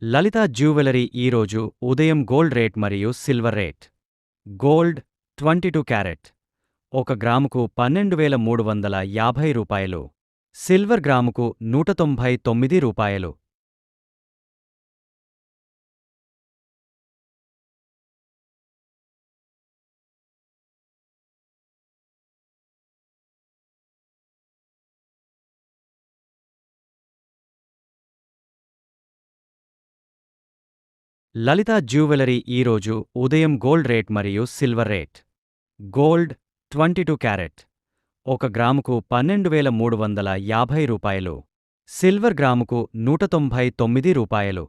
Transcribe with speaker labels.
Speaker 1: లలిత jewellery ఈరోజు ఉదయం gold rate మరియు సిల్వర్ రేట్. గోల్డ్ 22 క్యారెట్ 1 గ్రాముకు రూ. 12,350. సిల్వర్ గ్రాముకు రూ. 199. లలిత జ్యువెలరీ ఈరోజు ఉదయం గోల్డ్ రేట్ మరియు సిల్వర్ రేట్. గోల్డ్ 22 క్యారెట్ 1 గ్రాముకు రూ. 12,350. సిల్వర్ గ్రాముకు రూ. 199.